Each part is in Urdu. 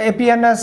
APNS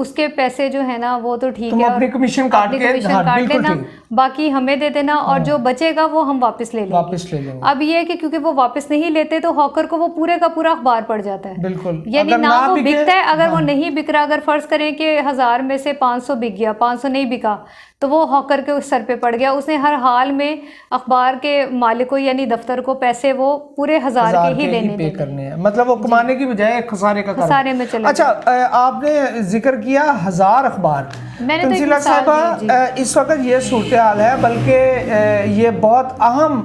اس کے پیسے جو ہے نا وہ تو ٹھیک تم ہے، اپنی کمیشن کاٹ کے کاٹ لینا، باقی ہمیں دے دینا، اور جو بچے گا وہ ہم واپس لے لیں گے۔ اب یہ ہے کہ کیونکہ وہ واپس نہیں لیتے تو ہاکر کو وہ پورے کا پورا اخبار پڑ جاتا ہے، بالکل، یعنی نہ وہ بکتا ہے، اگر وہ نہیں بک رہا، اگر فرض کریں کہ 1000 میں سے 500 بک گیا، 500 نہیں بکا تو وہ ہاکر کے سر پہ پڑ گیا، اس نے ہر حال میں اخبار کے مالک کو یعنی دفتر کو پیسے وہ پورے 1000 کے ہی دینے کرنے ہیں، مطلب وہ کمانے کی بجائے خسارے کا خسارے میں چلے۔ اچھا، آپ نے ذکر کیا 1000 اخبار، تنزیلہ صاحبہ اس وقت یہ صورتحال ہے، بلکہ یہ بہت اہم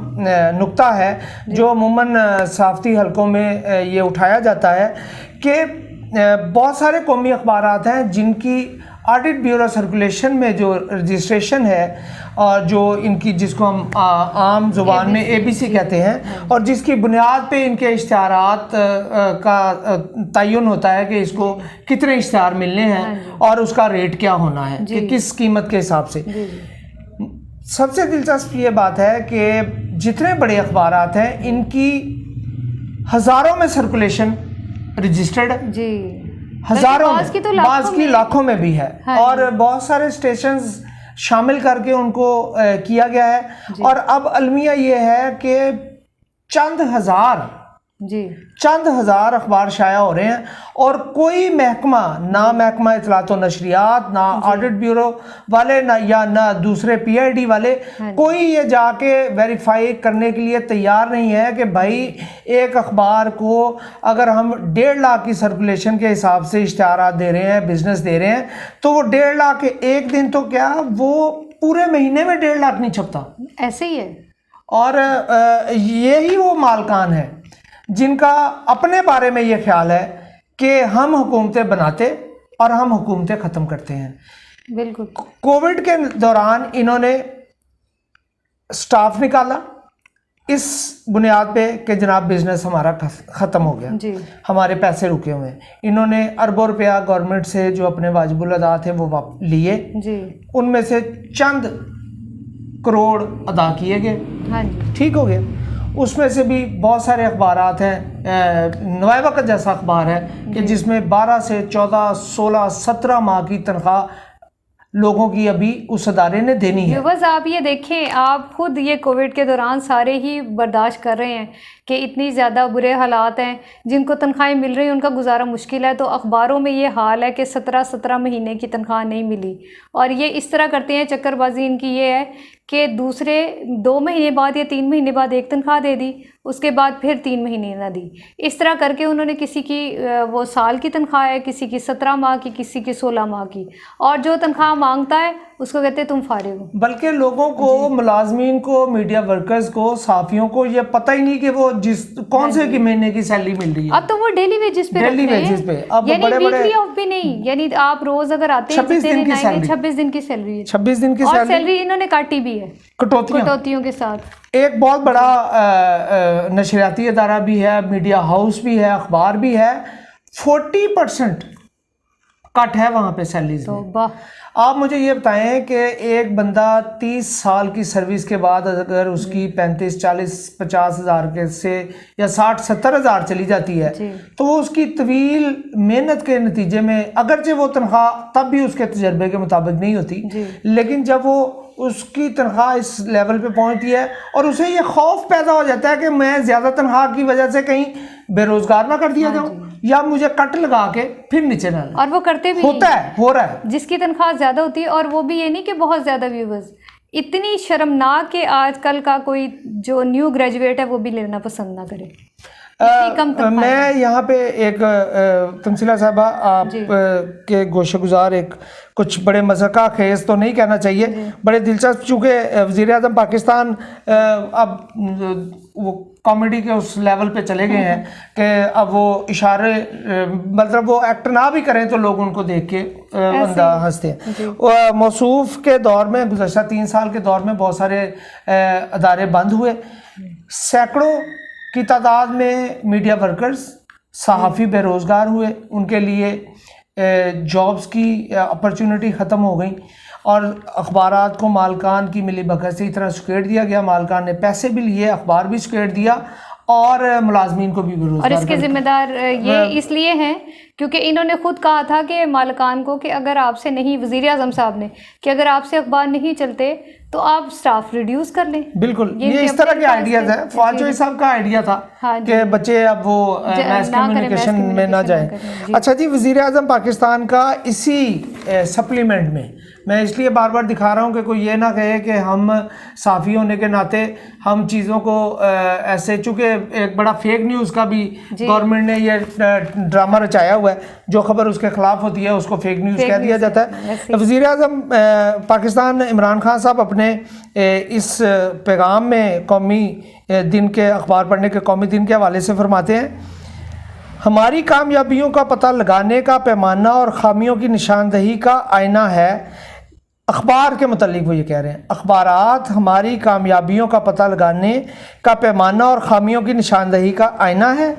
نقطہ ہے جو عموماً صحافتی حلقوں میں یہ اٹھایا جاتا ہے کہ بہت سارے قومی اخبارات ہیں جن کی آڈٹ بیورو سرکولیشن میں جو رجسٹریشن ہے، اور جو ان کی جس کو ہم عام زبان میں ABC کہتے ہیں، اور جس کی بنیاد پہ ان کے اشتہارات کا تعین ہوتا ہے کہ اس کو کتنے اشتہار ملنے ہیں اور اس کا ریٹ کیا ہونا ہے کہ کس قیمت کے حساب سے۔ سب سے دلچسپ یہ بات ہے کہ جتنے بڑے اخبارات ہیں ان کی ہزاروں میں سرکولیشن رجسٹرڈ ہے، ہزاروں میں، بعض کی لاکھوں میں بھی ہے، اور بہت سارے اسٹیشنز شامل کر کے ان کو کیا گیا ہے، اور اب المیہ یہ ہے کہ چند ہزار اخبار شائع ہو رہے ہیں، اور کوئی محکمہ، نہ محکمہ اطلاعات و نشریات، نہ آڈٹ بیورو والے، نہ دوسرے PID والے، کوئی یہ جا کے ویریفائی کرنے کے لیے تیار نہیں ہے کہ بھائی ایک اخبار کو اگر ہم 1.5 لاکھ کی سرکولیشن کے حساب سے اشتہارات دے رہے ہیں، بزنس دے رہے ہیں، تو وہ 1.5 لاکھ ایک دن تو کیا وہ پورے مہینے میں 1.5 لاکھ نہیں چھپتا، ایسے ہی ہے۔ اور یہی وہ مالکان ہیں جن کا اپنے بارے میں یہ خیال ہے کہ ہم حکومتیں بناتے اور ہم حکومتیں ختم کرتے ہیں۔ بالکل، کووڈ کے دوران انہوں نے سٹاف نکالا اس بنیاد پہ کہ جناب بزنس ہمارا ختم ہو گیا، ہمارے پیسے رکے ہوئے ہیں۔ انہوں نے اربوں روپیہ گورنمنٹ سے جو اپنے واجب الادا تھے وہ لیے، ان میں سے چند کروڑ ادا کیے گئے، ٹھیک ہو گیا۔ اس میں سے بھی بہت سارے اخبارات ہیں، نوائے وقت جیسا اخبار ہے کہ جس میں 12 سے 14 16 17 ماہ کی تنخواہ لوگوں کی ابھی اس ادارے نے دینی ہے۔ بس آپ یہ دیکھیں، آپ خود یہ کووڈ کے دوران سارے ہی برداشت کر رہے ہیں کہ اتنی زیادہ برے حالات ہیں، جن کو تنخواہیں مل رہی ہیں ان کا گزارا مشکل ہے، تو اخباروں میں یہ حال ہے کہ 17 مہینے کی تنخواہ نہیں ملی، اور یہ اس طرح کرتے ہیں، چکر بازی ان کی یہ ہے کہ دوسرے 2 مہینے بعد یا 3 مہینے بعد ایک تنخواہ دے دی، اس کے بعد پھر 3 مہینے نہ دی، اس طرح کر کے انہوں نے کسی کی وہ سال کی تنخواہ ہے، کسی کی 17 ماہ کی، کسی کی 16 ماہ کی، اور جو تنخواہ مانگتا ہے اس کو کہتے ہیں تم فارغ ہو۔ بلکہ لوگوں کو، ملازمین کو، میڈیا ورکرز کو، صحافیوں کو یہ پتہ ہی نہیں کہ وہ کون سے مہینے کی سیلری مل رہی ہے۔ اب تو وہ ڈیلی ویجز پہ رکھتے ہیں، یعنی ویکلی آف بھی نہیں، یعنی آپ روز اگر آتے ہیں 26 دن کی سیلری، 26 دن کی سیلری ہے، 26 دن کی اور سیلری انہوں نے کاٹی بھی ہے کٹوتیوں کے ساتھ۔ ایک بہت بڑا نشریاتی ادارہ بھی ہے، میڈیا ہاؤس بھی ہے، اخبار بھی ہے، 40% کٹ ہے وہاں پہ سیلریز میں۔ آپ مجھے یہ بتائیں کہ ایک بندہ 30 سال کی سروس کے بعد اگر اس کی 35 40 50 ہزار کے سے یا 60 70 ہزار چلی جاتی ہے تو وہ اس کی طویل محنت کے نتیجے میں، اگرچہ وہ تنخواہ تب بھی اس کے تجربے کے مطابق نہیں ہوتی، لیکن جب وہ اس کی تنخواہ اس لیول پہ پہنچتی ہے اور اسے یہ خوف پیدا ہو جاتا ہے کہ میں زیادہ تنخواہ کی وجہ سے کہیں بے روزگار نہ کر دیا جاؤں، یا مجھے کٹ لگا کے پھر نیچے نہ لیں، اور وہ کرتے بھی ہوتا ہے، ہو رہا ہے، جس کی تنخواہ زیادہ ہوتی ہے، اور وہ بھی یہ نہیں کہ بہت زیادہ ویورز، اتنی شرمناک کہ آج کل کا کوئی جو نیو گریجویٹ ہے وہ بھی لینا پسند نہ کرے۔ میں یہاں پہ ایک تنزیلہ صاحبہ آپ کے گوشہ گزار ایک کچھ بڑے مضحکہ خیز تو نہیں کہنا چاہیے، بڑے دلچسپ، چونکہ وزیر اعظم پاکستان اب وہ کامیڈی کے اس لیول پہ چلے گئے ہیں کہ اب وہ اشارے، مطلب وہ ایکٹ نہ بھی کریں تو لوگ ان کو دیکھ کے بندہ ہنستے ہیں۔ موصوف کے دور میں، گزشتہ 3 سال کے دور میں بہت سارے ادارے بند ہوئے، سینکڑوں کی تعداد میں میڈیا ورکرز، صحافی بے روزگار ہوئے، ان کے لیے جابز کی اپرچونٹی ختم ہو گئیں، اور اخبارات کو مالکان کی ملی بھگت سے اتنا سکیڑ دیا گیا، مالکان نے پیسے بھی لیے، اخبار بھی سکیڑ دیا، اور ملازمین کو بھی بے روزگار. اور اس کے ذمہ دار یہ اس لیے ہیں کیونکہ انہوں نے خود کہا تھا کہ مالکان کو کہ اگر آپ سے نہیں، وزیر اعظم صاحب نے، کہ اگر آپ سے اخبار نہیں چلتے تو آپ سٹاف ریڈیوس کر لیں. بالکل یہ اس طرح کے آئیڈیاز ہیں. فواد چوہدری صاحب کا آئیڈیا تھا کہ بچے اب وہ میس کمیونیکیشن میں نہ جائیں. اچھا جی، وزیر اعظم پاکستان کا اسی سپلیمنٹ میں اس لیے بار بار دکھا رہا ہوں کہ کوئی یہ نہ کہے کہ ہم صحافی ہونے کے ناطے ہم چیزوں کو ایسے، چونکہ ایک بڑا فیک نیوز کا بھی گورنمنٹ نے یہ ڈرامہ رچایا ہوا ہے، جو خبر اس کے خلاف ہوتی ہے اس کو فیک نیوز کہہ دیا جاتا ہے. وزیر اعظم پاکستان عمران خان صاحب اپنے اس پیغام میں قومی دن کے، اخبار پڑھنے کے قومی دن کے حوالے سے فرماتے ہیں، ہماری کامیابیوں کا پتہ لگانے کا پیمانہ اور خامیوں کی نشاندہی کا آئینہ ہے. اخبار کے متعلق وہ یہ کہہ رہے ہیں، اخبارات ہماری کامیابیوں کا پتہ لگانے کا پیمانہ اور خامیوں کی نشاندہی کا آئینہ ہے.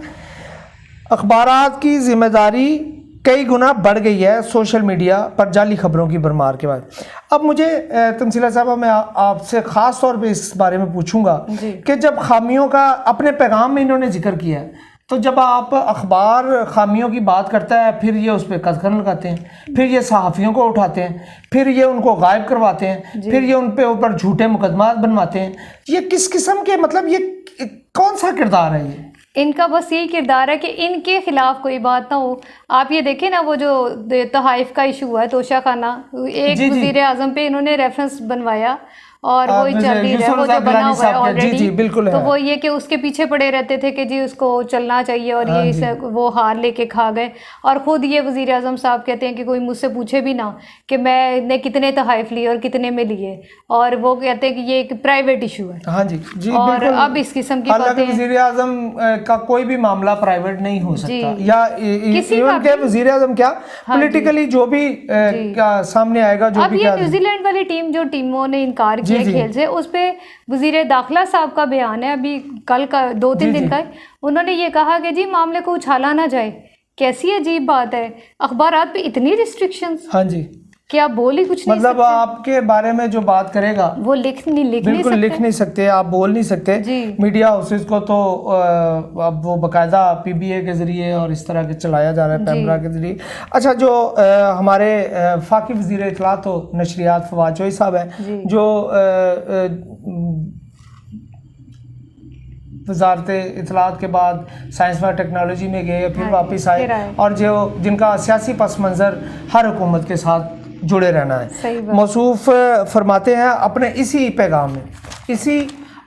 اخبارات کی ذمہ داری کئی گنا بڑھ گئی ہے سوشل میڈیا پر جعلی خبروں کی بھرمار کے بعد. اب مجھے تنزیلہ صاحبہ میں آپ سے خاص طور پہ اس بارے میں پوچھوں گا کہ جب خامیوں کا اپنے پیغام میں انہوں نے ذکر کیا ہے، تو جب آپ اخبار خامیوں کی بات کرتا ہے، پھر یہ اس پہ قدغن لگاتے ہیں، پھر یہ صحافیوں کو اٹھاتے ہیں، پھر یہ ان کو غائب کرواتے ہیں، پھر یہ ان پہ اوپر جھوٹے مقدمات بنواتے ہیں. یہ کس قسم کے، مطلب یہ کون سا کردار ہے؟ یہ ان کا بس یہی کردار ہے کہ ان کے خلاف کوئی بات نہ ہو. آپ یہ دیکھیں نا، وہ جو تحائف کا ایشو ہے، توشہ خانہ، ایک وزیر اعظم پہ انہوں نے ریفرنس بنوایا اور وہی چل رہی ہے، وہ جو بنا ہوا ہے آلریڈی. تو وہ یہ کہ اس کے پیچھے پڑے رہتے تھے کہ جی اس کو چلنا چاہیے، اور یہ وہ ہار لے کے کھا گئے. اور خود یہ وزیر اعظم صاحب کہتے ہیں کہ کوئی مجھ سے پوچھے بھی نہ کہ میں نے کتنے تحائف لیے اور کتنے میں لیے، اور وہ کہتے ہیں کہ یہ ایک پرائیویٹ ایشو ہے. ہاں جی جی، اور اب اس قسم کی باتیں، وزیر اعظم کا کوئی بھی معاملہ پرائیویٹ نہیں ہو سکتا، یا ایون کہ وزیر اعظم کیا پولیٹیکلی جو بھی سامنے آئے گا. جو اب یہ نیوزی لینڈ والی ٹیم، جو ٹیموں نے انکار کیا کھیل سے، اس پہ وزیر داخلہ صاحب کا بیان ہے ابھی کل کا، 2-3 دن کا ہے. انہوں نے یہ کہا کہ جی معاملے کو اچھالا نہ جائے. کیسی عجیب بات ہے، اخبارات پہ اتنی ریسٹرکشنز. ہاں جی، کہ آپ بول ہی کچھ نہیں مطلب آپ کے بارے میں جو بات کرے گا وہ لکھ نہیں سکتے، آپ بول نہیں سکتے. میڈیا ہاؤسز کو تو اب وہ باقاعدہ PBA کے ذریعے اور اس طرح کے چلایا جا رہا ہے، پیمرا کے ذریعے. اچھا، جو ہمارے وفاقی وزیر اطلاعات و نشریات فواد چوہدری صاحب ہیں، جو وزارت اطلاعات کے بعد سائنس و ٹیکنالوجی میں گئے، پھر واپس آئے، اور جو جن کا سیاسی پس منظر ہر حکومت کے ساتھ جڑے رہنا ہے، موصوف فرماتے ہیں اپنے اسی پیغام میں، اسی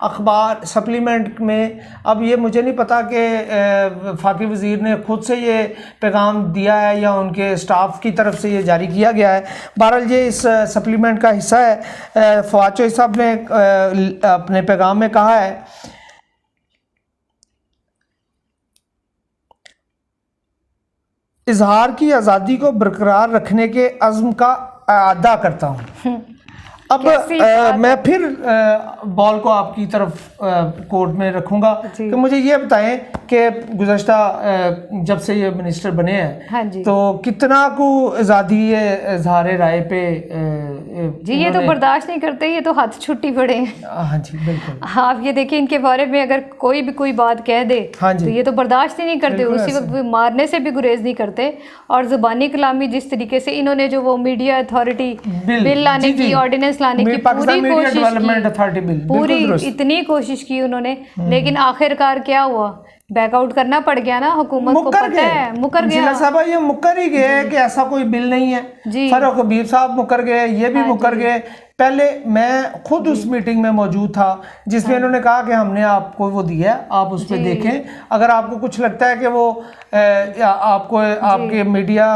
اخبار سپلیمنٹ میں. اب یہ مجھے نہیں پتا کہ وفاقی وزیر نے خود سے یہ پیغام دیا ہے یا ان کے اسٹاف کی طرف سے یہ جاری کیا گیا ہے. بہرحال یہ اس سپلیمنٹ کا حصہ ہے. فواد چوہدری صاحب نے اپنے پیغام میں کہا ہے، اظہار کی آزادی کو برقرار رکھنے کے عزم کا اعادہ کرتا ہوں. اب میں پھر بال کو آپ کی طرف کورٹ میں رکھوں گا کہ مجھے یہ بتائیں کہ گزشتہ جب سے یہ منسٹر بنے ہیں تو کتنا کو آزادی اظہار رائے پہ جی یہ تو برداشت نہیں کرتے، یہ تو ہاتھ چھٹی پڑے ہیں. ہاں جی بالکل. آپ یہ دیکھیں ان کے بارے میں اگر کوئی بھی کوئی بات کہہ دے تو یہ تو برداشت ہی نہیں کرتے، اسی وقت مارنے سے بھی گریز نہیں کرتے. اور زبانی کلامی جس طریقے سے انہوں نے جو وہ میڈیا اتھارٹی بل لانے کی، آرڈیننس لانے کی پوری اتنی کوشش کی انہوں نے، لیکن آخر کار کیا ہوا؟ بیک آؤٹ کرنا پڑ گیا نا. حکومت کو پتہ ہے مکر گیا. صاحبہ یہ مکر ہی گئے کہ ایسا کوئی بل نہیں ہے. فاروق حبیب صاحب مکر گئے، یہ بھی مکر گئے. پہلے میں خود اس میٹنگ میں موجود تھا جس میں انہوں نے کہا کہ ہم نے آپ کو وہ دیا ہے، آپ اس پہ دیکھیں، اگر آپ کو کچھ لگتا ہے کہ وہ آپ کو آپ کے میڈیا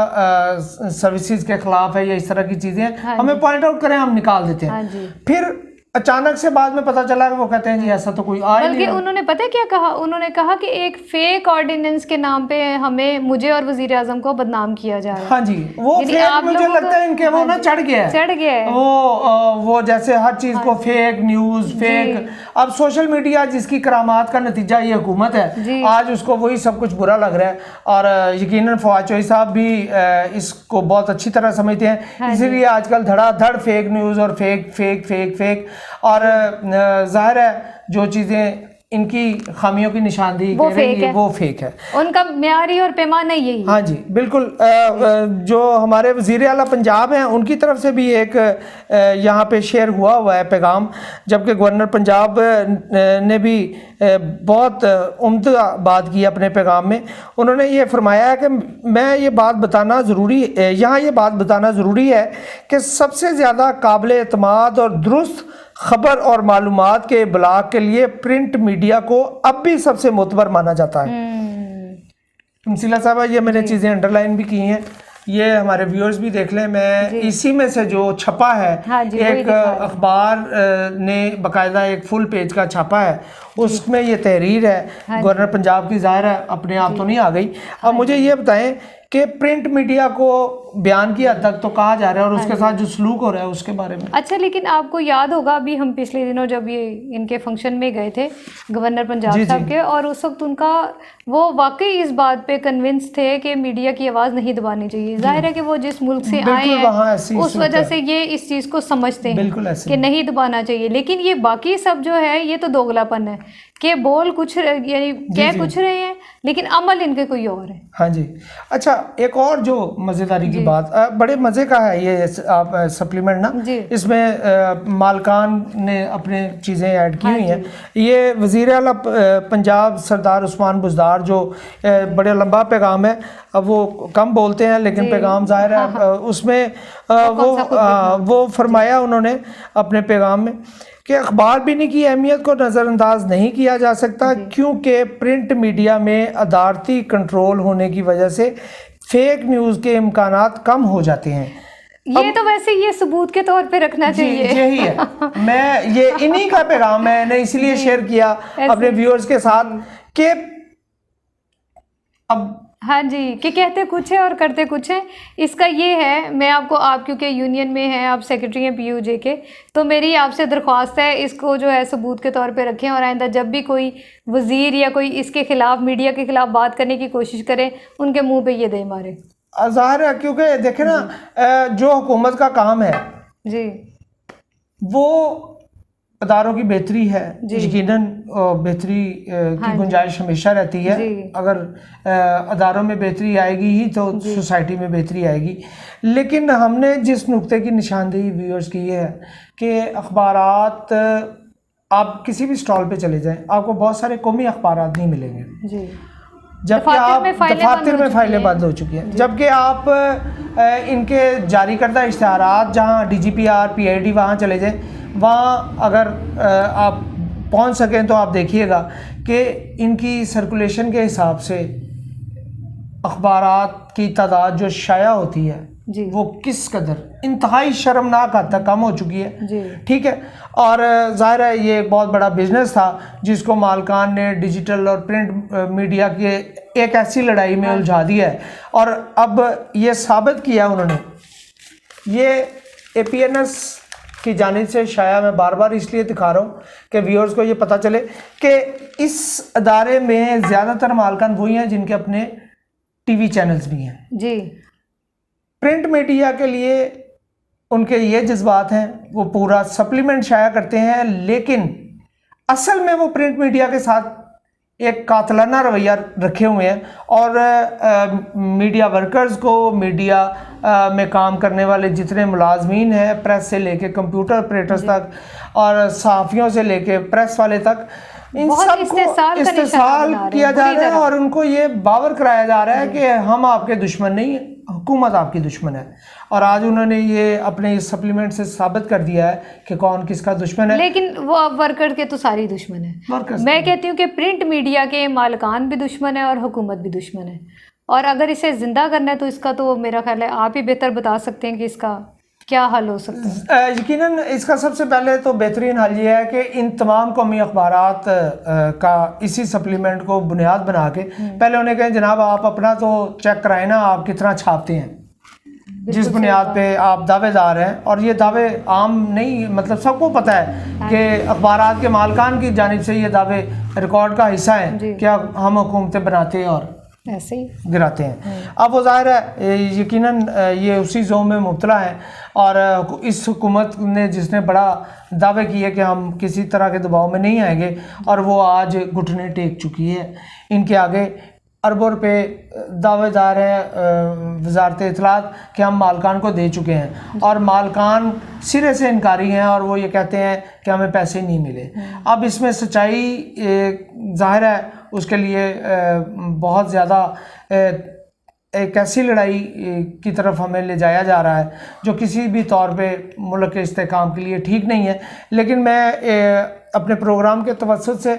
سروسز کے خلاف ہے یا اس طرح کی چیزیں ہمیں پوائنٹ آؤٹ کریں، ہم نکال دیتے ہیں. پھر اچانک سے بعد میں پتہ چلا کہ وہ کہتے ہیں جی ایسا تو کوئی آئے نہیں. بلکہ انہوں نے پتہ کیا کہا؟ انہوں نے کہا کہ ایک فیک آرڈیننس کے نام پہ ہمیں، مجھے اور وزیر اعظم کو بدنام کیا جا رہا ہے. ہاں جی، وہ فیک مجھے لگتا ہے ان کے وہ نا چڑھ گیا ہے وہ جیسے ہر چیز کو فیک نیوز، فیک. اب سوشل میڈیا جس کی کرامات کا نتیجہ یہ حکومت ہے، آج اس کو وہی سب کچھ برا لگ رہا ہے. اور یقیناً فواد چوہدری صاحب بھی اس کو بہت اچھی طرح سمجھتے ہیں، اسی لیے آج کل دھڑا دھڑ فیک نیوز اور فیک فیک فیک فیک. اور ظاہر ہے جو چیزیں ان کی خامیوں کی نشاندہی وہ کہہ رہے fake ہیں ہے. وہ فیک ہے. ان کا معیاری اور پیمانہ یہی ہے. ہاں جی بالکل. جو ہمارے وزیر اعلیٰ پنجاب ہیں ان کی طرف سے بھی ایک یہاں پہ شیئر ہوا ہے پیغام, جبکہ گورنر پنجاب نے بھی بہت عمدہ بات کی اپنے پیغام میں. انہوں نے یہ فرمایا ہے کہ میں یہ بات بتانا ضروری یہاں یہ بات بتانا ضروری ہے کہ سب سے زیادہ قابل اعتماد اور درست خبر اور معلومات کے ابلاغ کے لیے پرنٹ میڈیا کو اب بھی سب سے معتبر مانا جاتا ہے. تمثیلہ صاحبہ یہ میں نے چیزیں انڈر لائن بھی کی ہیں, یہ ہمارے ویورز بھی دیکھ لیں. میں اسی میں سے جو چھپا ہے ایک اخبار نے باقاعدہ ایک فل پیج کا چھاپا ہے, اس میں یہ تحریر ہے گورنر پنجاب کی, ظاہر ہے اپنے آپ تو نہیں آ گئی. اب مجھے یہ بتائیں کہ پرنٹ میڈیا کو بیان کی حد تک تو کہا جا رہا ہے, اور اس کے ساتھ جو سلوک ہو رہا ہے اس کے بارے میں. اچھا, لیکن آپ کو یاد ہوگا ابھی ہم پچھلے دنوں جب یہ ان کے فنکشن میں گئے تھے گورنر پنجاب صاحب کے, اور اس وقت ان کا وہ واقعی اس بات پہ کنونس تھے کہ میڈیا کی آواز نہیں دبانی چاہیے. ظاہر ہے کہ وہ جس ملک سے آئے ہیں اس وجہ سے یہ اس چیز کو سمجھتے ہیں کہ نہیں دبانا چاہیے. لیکن یہ باقی سب جو ہے یہ تو دوگلاپن ہے کہ بول کچھ یعنی کہہ کچھ رہے ہیں لیکن عمل ان کے کوئی اور ہے. ہاں جی. اچھا, ایک اور جو مزیداری کی بات, بڑے مزے کا ہے یہ آپ سپلیمنٹ نا, اس میں مالکان نے اپنے چیزیں ایڈ کی ہوئی ہیں. یہ وزیر اعلیٰ پنجاب سردار عثمان بزدار جو بڑے لمبا پیغام ہے, اب وہ کم بولتے ہیں لیکن پیغام ظاہر ہے اس میں وہ فرمایا انہوں نے اپنے پیغام میں کہ اخبار بینی کی اہمیت کو نظر انداز نہیں کیا جا سکتا, کیونکہ پرنٹ میڈیا میں ادارتی کنٹرول ہونے کی وجہ سے فیک نیوز کے امکانات کم ہو جاتے ہیں. یہ تو ویسے یہ ثبوت کے طور پہ رکھنا چاہیے. یہی ہے, میں یہ انہی کا پیغام میں نے اسی لیے شیئر کیا اپنے ویورز کے ساتھ کہ اب ہاں جی, کہ کہتے کچھ ہے اور کرتے کچھ ہے. اس کا یہ ہے, میں آپ کیونکہ یونین میں ہیں, آپ سیکرٹری ہیں پی یو جے کے, تو میری آپ سے درخواست ہے اس کو جو ہے ثبوت کے طور پہ رکھیں, اور آئندہ جب بھی کوئی وزیر یا کوئی اس کے خلاف میڈیا کے خلاف بات کرنے کی کوشش کرے ان کے منہ پہ یہ دے مارے. ظاہر ہے کیونکہ دیکھیں نا, جو حکومت کا کام ہے جی وہ اداروں کی بہتری ہے, یقیناً بہتری کی گنجائش ہمیشہ رہتی ہے. اگر اداروں میں بہتری آئے گی ہی تو سوسائٹی میں بہتری آئے گی. لیکن ہم نے جس نقطے کی نشاندہی ویورز کی ہے کہ اخبارات, آپ کسی بھی سٹال پہ چلے جائیں آپ کو بہت سارے قومی اخبارات نہیں ملیں گے, جبکہ آپ دفاتر میں فائلیں بند ہو چکی ہیں. جبکہ آپ ان کے جاری کردہ اشتہارات جہاں D G P R P I D وہاں چلے جائیں, وہاں اگر آپ پہنچ سکیں تو آپ دیکھیے گا کہ ان کی سرکولیشن کے حساب سے اخبارات کی تعداد جو شائع ہوتی ہے وہ کس قدر انتہائی شرمناک حد تک کم ہو چکی ہے. ٹھیک ہے, اور ظاہر ہے یہ ایک بہت بڑا بزنس تھا جس کو مالکان نے ڈیجیٹل اور پرنٹ میڈیا کے ایک ایسی لڑائی میں الجھا دیا ہے. اور اب یہ ثابت کیا انہوں نے, یہ اے پی این ایس کی جانب سے شائع, میں بار بار اس لیے دکھا رہا ہوں کہ ویورز کو یہ پتہ چلے کہ اس ادارے میں زیادہ تر مالکان وہی ہیں جن کے اپنے ٹی وی چینلز بھی ہیں. جی, پرنٹ میڈیا کے لیے ان کے یہ جذبات ہیں, وہ پورا سپلیمنٹ شائع کرتے ہیں, لیکن اصل میں وہ پرنٹ میڈیا کے ساتھ ایک قاتلانہ رویہ رکھے ہوئے ہیں. اور میڈیا ورکرز کو, میڈیا میں کام کرنے والے جتنے ملازمین ہیں, پریس سے لے کے کمپیوٹر آپریٹرز تک اور صحافیوں سے لے کے پریس والے تک, ان سب کو استحصال کیا جا رہا ہے, اور ان کو یہ باور کرایا جا رہا ہے کہ ہم آپ کے دشمن نہیں ہیں, حکومت آپ کی دشمن ہے. اور آج انہوں نے یہ اپنے اس سپلیمنٹ سے ثابت کر دیا ہے کہ کون کس کا دشمن ہے. لیکن وہ ورکر کے تو ساری دشمن ہے. میں کہتی ہوں کہ پرنٹ میڈیا کے مالکان بھی دشمن ہے اور حکومت بھی دشمن ہے, اور اگر اسے زندہ کرنا ہے تو اس کا تو میرا خیال ہے آپ ہی بہتر بتا سکتے ہیں کہ اس کا کیا حل ہو سکتا ہے. یقیناً اس کا سب سے پہلے تو بہترین حل یہ ہے کہ ان تمام قومی اخبارات کا اسی سپلیمنٹ کو بنیاد بنا کے پہلے انہیں کہیں جناب آپ اپنا تو چیک کرائیں نا, آپ کتنا چھاپتے ہیں, جس بنیاد پہ آپ دعوے دار ہیں. اور یہ دعوے عام نہیں, مطلب سب کو پتہ ہے کہ اخبارات کے مالکان کی جانب سے یہ دعوے ریکارڈ کا حصہ ہیں کہ ہم حکومتیں بناتے ہیں. اور ایسے ہی گراتے ہیں. اب وہ ظاہر ہے یقیناً یہ اسی زوم میں مبتلا ہیں, اور اس حکومت نے جس نے بڑا دعوے کیے کہ ہم کسی طرح کے دباؤ میں نہیں آئیں گے, اور وہ آج گھٹنے ٹیک چکی ہے. ان کے آگے اربوں روپے دعوے دار ہیں وزارت اطلاعات کہ ہم مالکان کو دے چکے ہیں, اور مالکان سرے سے انکاری ہیں, اور وہ یہ کہتے ہیں کہ ہمیں پیسے نہیں ملے. اب اس میں سچائی ظاہر ہے اس کے لیے بہت زیادہ ایک ایسی لڑائی کی طرف ہمیں لے جایا جا رہا ہے جو کسی بھی طور پہ ملک کے استحکام کے لیے ٹھیک نہیں ہے. لیکن میں اپنے پروگرام کے توسط سے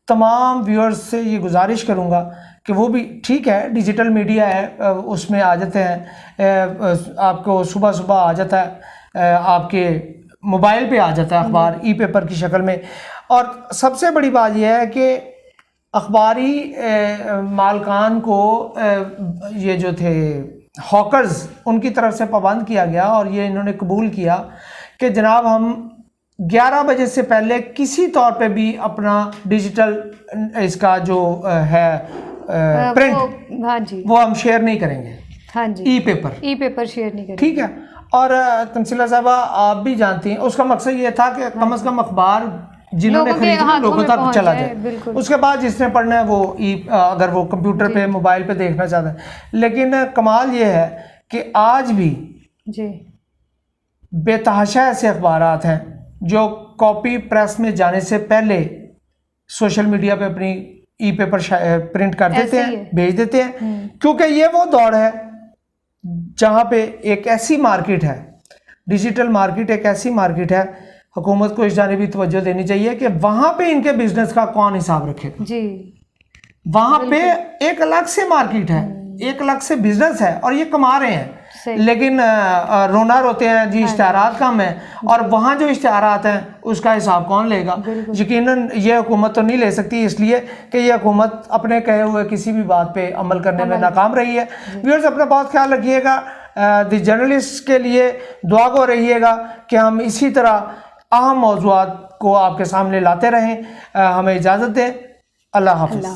تمام ویورز سے یہ گزارش کروں گا کہ وہ بھی ٹھیک ہے, ڈیجیٹل میڈیا ہے, اس میں آ جاتے ہیں, آپ کو صبح صبح آ جاتا ہے, آپ کے موبائل پہ آ جاتا ہے اخبار ای پیپر کی شکل میں. اور سب سے بڑی بات یہ ہے کہ اخباری مالکان کو یہ جو تھے ہاکرز ان کی طرف سے پابند کیا گیا, اور یہ انہوں نے قبول کیا کہ جناب ہم 11 بجے سے پہلے کسی طور پہ بھی اپنا ڈیجیٹل اس کا جو ہے پرنٹ ہاں جی وہ ہم شیئر نہیں کریں گے. ہاں جی ای پیپر شیئر نہیں کریں. ٹھیک ہے. اور تنزیلہ صاحبہ آپ بھی جانتی ہیں اس کا مقصد یہ تھا کہ کم از کم اخبار جنہوں نے خریدنا لوگوں تک چلا جائے. اس کے بعد جس نے پڑھنا ہے وہ اگر وہ کمپیوٹر پہ موبائل پہ دیکھنا چاہتا ہے. لیکن کمال یہ ہے کہ آج بھی بے تحاشا ایسے اخبارات ہیں جو کاپی پریس میں جانے سے پہلے سوشل میڈیا پہ اپنی ای پیپر پرنٹ کر دیتے ہیں, بھیج دیتے ہیں, کیونکہ یہ وہ دور ہے جہاں پہ ایک ایسی مارکیٹ ہے, ڈیجیٹل مارکیٹ ایک ایسی مارکیٹ ہے, حکومت کو اس جانبی توجہ دینی چاہیے کہ وہاں پہ ان کے بزنس کا کون حساب رکھے گا. جی وہاں پہ ایک الگ سے مارکیٹ ہے, ایک الگ سے بزنس ہے, اور یہ کما رہے ہیں. لیکن رونا روتے ہیں جی اشتہارات کم ہیں, اور وہاں جو اشتہارات ہیں اس کا حساب کون لے گا؟ یقیناً یہ حکومت تو نہیں لے سکتی, اس لیے کہ یہ حکومت اپنے کہے ہوئے کسی بھی بات پہ عمل کرنے میں ناکام رہی ہے. ویورز اپنا بہت خیال رکھیے گا. دی جرنلسٹ کے لیے دعا گو رہیے گا کہ ہم اسی طرح اہم موضوعات کو آپ کے سامنے لاتے رہیں. ہمیں اجازت دیں. اللہ حافظ.